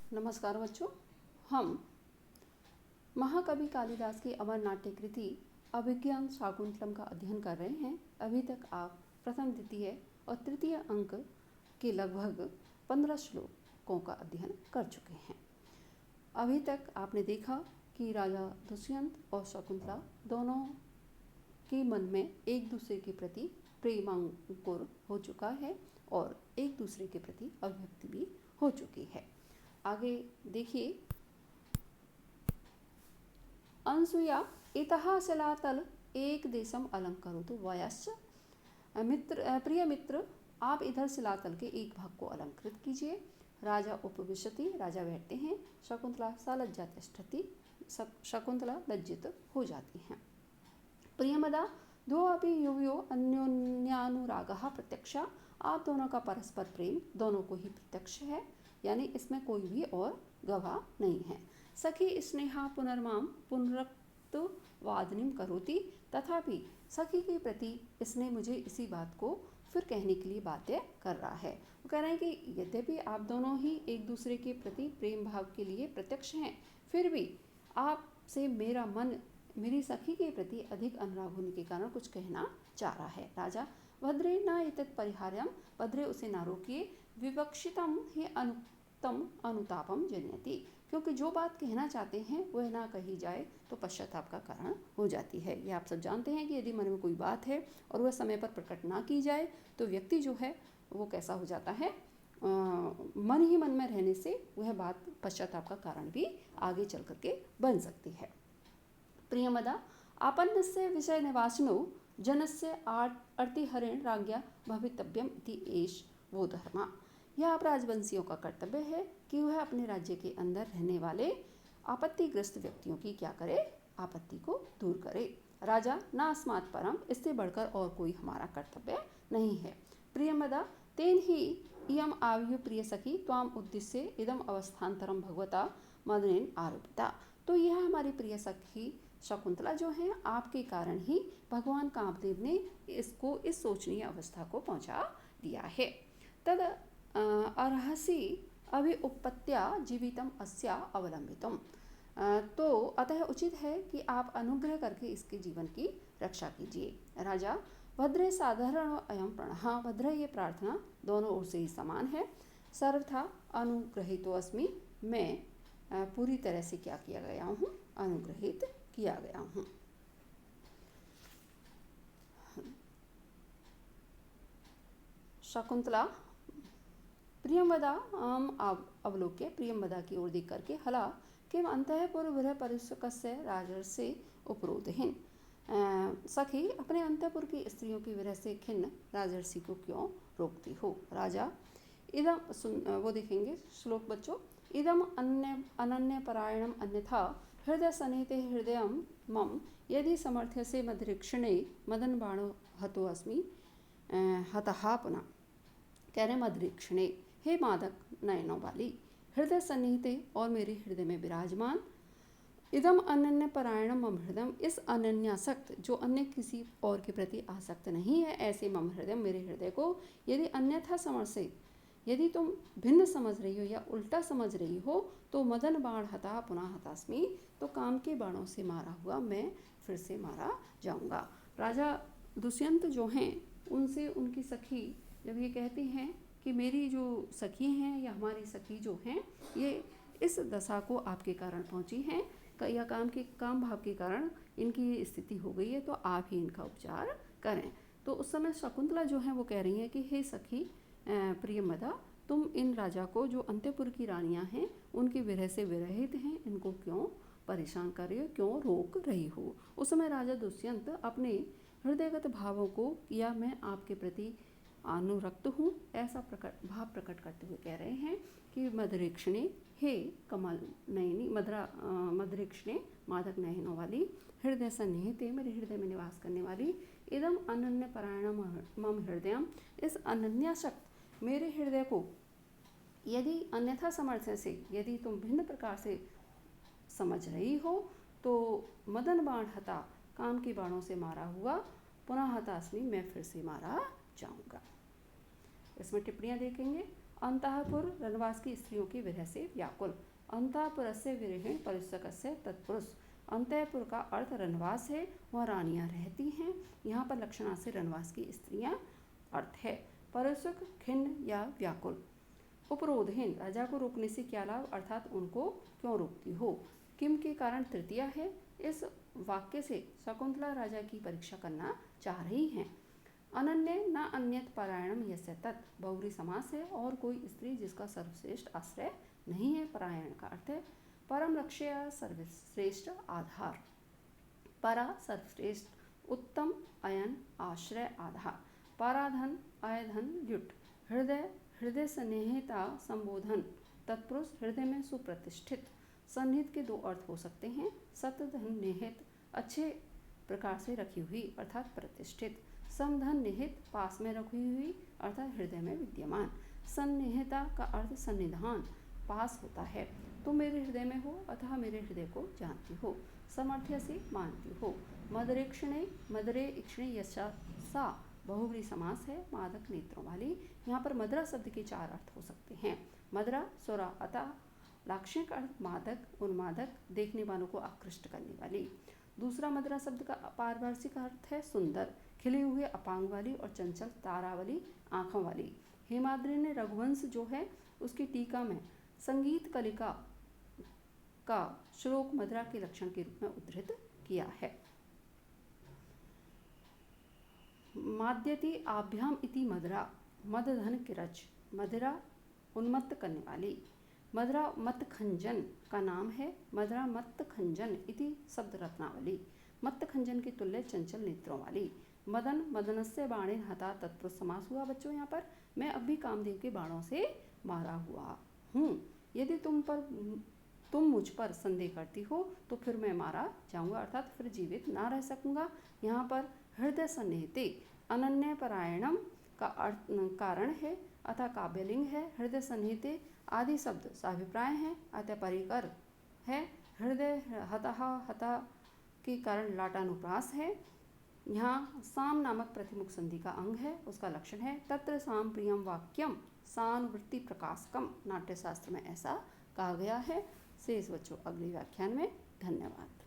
नमस्कार बच्चों, हम महाकवि कालिदास की अमर नाट्य कृति अभिज्ञान शाकुंतलम का अध्ययन कर रहे हैं। अभी तक आप प्रथम, द्वितीय और तृतीय अंक के लगभग 15 श्लोकों का अध्ययन कर चुके हैं। अभी तक आपने देखा कि राजा दुष्यंत और शकुंतला दोनों के मन में एक दूसरे के प्रति प्रेमांकुर हो चुका है और एक दूसरे के प्रति अभिव्यक्ति भी हो चुकी है। आगे देखिए, अनसुया इतः शिलातल एक देशम अलंकरोतु वयश्च। प्रिय मित्र, आप इधर शिलातल के एक भाग को अलंकृत कीजिए। राजा उपविशति, राजा बैठते हैं। शकुंतला सलज्जा तिष्ठति, शकुंतला लज्जित हो जाती हैं। प्रियमदा दो अपि युवयो अन्योन्यानुरागः प्रत्यक्षा। आप दोनों का परस्पर प्रेम दोनों को ही प्रत्यक्ष है, यानी इसमें कोई भी और गवाह नहीं है। सखी स्नेहा पुनर्माम पुनरुक्त वादनीम करोति। तथापि सखी के प्रति इसने मुझे इसी बात को फिर कहने के लिए बाध्य कर रहा है। वो कह रहे हैं कि यद्यपि आप दोनों ही एक दूसरे के प्रति प्रेम भाव के लिए प्रत्यक्ष हैं, फिर भी आपसे मेरा मन मेरी सखी के प्रति अधिक अनुराग होने के कारण कुछ कहना चाह रहा है। राजा भद्रे न एतत् परिहार्यम, भद्रे उसे ना रोकिए। विवक्षितम ही अनुक्तम अनुतापम जनयति, क्योंकि जो बात कहना चाहते हैं वह ना कही जाए तो पश्चाताप का कारण हो जाती है। ये आप सब जानते हैं कि यदि मन में कोई बात है और वह समय पर प्रकट ना की जाए तो व्यक्ति जो है वो कैसा हो जाता है, मन ही मन में रहने से वह बात पश्चाताप का कारण भी आगे चल करके बन सकती है। प्रियमदा आपन्नस्य विषय निवासिनो जनस्य अर्तिहरेण राज्ञा भवितव्यम इति एष वो धर्मा। यह आप राजवंशियों का कर्तव्य है कि वह अपने राज्य के अंदर रहने वाले आपत्तिग्रस्त व्यक्तियों की क्या करे, आपत्ति को दूर करे। राजा ना अस्मात् परम, इससे बढ़कर और कोई हमारा कर्तव्य नहीं है। प्रियमदा तेन ही इयम आयु प्रिय सखी त्वाम उद्देश्य इदम अवस्थान्तरम भगवता मदनेन आरोपिता। तो यह हमारी प्रिय सखी शकुंतला जो है आपके कारण ही भगवान कामदेव ने इसको इस सोचनीय अवस्था को पहुंचा दिया है। तद अर्हसि अभिउपत्या जीवितम अस्या अवलंबितम। तो अतः उचित है कि आप अनुग्रह करके इसके जीवन की रक्षा कीजिए। राजा भद्रे साधारण अयम प्रणः, भद्र ये प्रार्थना दोनों ओर से ही समान है। सर्वथा अनुग्रहितो अस्मि, मैं पूरी तरह से क्या किया गया हूँ, अनुग्रहित किया गया हूँ। शकुंतला प्रियमदा अवलोक्य, प्रियमदा की ओर देख करके हला किम अंतःपुर विरह परिसुकस्य राजर्षि उपरोधहीन। सखी, अपने अंतःपुर की स्त्रियों की विरह से खिन्न राजर्षि को क्यों रोकती हो। राजा इदम वो देखेंगे श्लोक बच्चों। इदम अनन्य परायणम अन्यथा हृदय सनिहिते हृदय मम यदि समर्थ्य से मदरीक्षणे मदन बाणो हतो अस्मि हतहा पुनः। कह रहे मदरीक्षणे, हे मादक नयनों वाली, हृदय सन्निहिते और मेरे हृदय में विराजमान, इदम अनन्य परायणम मम हृदय, इस अनन्यासक्त जो अन्य किसी और के प्रति आसक्त नहीं है, ऐसे मम हृदय मेरे हृदय को यदि अन्यथा समर्से, यदि तुम भिन्न समझ रही हो या उल्टा समझ रही हो तो मदन बाण हता पुनः हतास्मि, तो काम के बाणों से मारा हुआ मैं फिर से मारा जाऊंगा। राजा दुष्यंत जो हैं उनसे उनकी सखी जब ये कहती हैं कि मेरी जो सखी हैं या हमारी सखी जो हैं ये इस दशा को आपके कारण पहुंची हैं या काम भाव के कारण इनकी स्थिति हो गई है, तो आप ही इनका उपचार करें। तो उस समय शकुंतला जो है वो कह रही हैं कि हे सखी प्रियमदा, तुम इन राजा को जो अंतःपुर की रानियां हैं उनकी विरह से विरहित हैं, इनको क्यों परेशान कर रही हो, क्यों रोक रही हो। उस समय राजा दुष्यंत अपने हृदयगत भावों को या मैं आपके प्रति अनुरक्त हूँ ऐसा भाव प्रकट करते हुए कह रहे हैं कि मदरीक्षणे, हे कमल नयनी मदरीक्षणे मादक नयनों वाली, हृदय सन्निहिते मेरे हृदय में निवास करने वाली, इदम अनन्य परायणम मम हृदयम, इस अनन्यासक्त मेरे हृदय को यदि अन्यथा समर्थन से यदि तुम भिन्न प्रकार से समझ रही हो तो मदन बाण हता, काम के बाणों से मारा हुआ, पुनः हतास्मि, मैं फिर से मारा जाऊंगा। इसमें टिप्पणियां देखेंगे। अंतःपुर रनवास की स्त्रियों की विरह से व्याकुल। अंतःपुरस्य विरहेण परुषकस्य तत्पुरुष। अंतःपुर का अर्थ रनवास है, वहाँ रानियाँ रहती हैं। यहाँ पर लक्षणा से रनवास की स्त्रियाँ अर्थ है। परुषक खिन्न या व्याकुल। उपरोधहीन, राजा को रोकने से क्या लाभ, अर्थात उनको क्यों रोकती हो। किम के कारण तृतीया है। इस वाक्य से शकुंतला राजा की परीक्षा करना चाह रही हैं। अनन्य न अन्यत परायणम यस्य तत्, बहुव्रीहि समास है, और कोई स्त्री जिसका सर्वश्रेष्ठ आश्रय नहीं है। परायण का अर्थ है परम लक्ष्य या सर्वश्रेष्ठ आधार। परा सर्वश्रेष्ठ, उत्तम, अयन आश्रय आधार। पराधन अयधन ल्युट। हृदय, हृदय सन्निहिता संबोधन। तत्पुरुष, हृदय में सुप्रतिष्ठित। सन्निहित के दो अर्थ हो सकते हैं। सतधन निहित, अच्छे प्रकार से रखी हुई अर्थात प्रतिष्ठित। समधन निहित, पास में रखी हुई अर्थात हृदय में विद्यमान। सन्निहिता का अर्थ सन्निधान, पास होता है। तुम मेरे हृदय में हो अतः मेरे हृदय को जानती हो। समर्थ्य से मानती हो। मदरेक्षणे, मदरे इक्षणे यशा सा, बहुव्रीहि समास है, मादक नेत्रों वाली। यहाँ पर मदरा शब्द के चार अर्थ हो सकते हैं। मदरा, सुरा, अतः। लाक्षणिक अर्थ मादक, उन्मादक, देखने वालों को आकृष्ट करने वाली। दूसरा मदरा शब्द का पारिभाषिक अर्थ है सुंदर, खिले हुए, अपांग वाली और चंचल, तारावली, आँखों वाली। हेमाद्रि ने रघुवंश जो है उसकी टीका में संगीत कलिका का श्लोक मदरा के लक्षण के रूप में उद्धृत किया है। माद्यति आभ्याम इति मदरा, मदधन किरच, मदिरा उन्मत्त करने वाली। मदरा मत्तखंजन का नाम है। मदरा मत्तखंजन इति शब्द रत्नावली, मत्तखंजन के तुल्य, चंचल नेत्रों वाली। मदन, मदनस्य बाणेन हता, तत्पुरुष समास हुआ। बच्चों यहाँ पर मैं अब भी कामदेव के बाणों से मारा हुआ हूँ। यदि तुम मुझ पर संदेह करती हो तो फिर मैं मारा जाऊंगा अर्थात फिर जीवित ना रह सकूंगा। यहाँ पर हृदय सन्निहिते अनन्य परायणम का अर्थ कारण है अतः काव्यलिंग है। हृदय सन्निहिते आदि शब्द साभिप्राय हैं अतः परिकर है। हृदय हतः, हता के कारण लाटानुप्रास है। यहाँ साम नामक प्रतिमुख संधि का अंग है, उसका लक्षण है तत्र साम प्रियम वाक्यम सानुवृत्ति प्रकाशकम। नाट्यशास्त्र में ऐसा कहा गया है। शेष बच्चों अगले व्याख्यान में। धन्यवाद।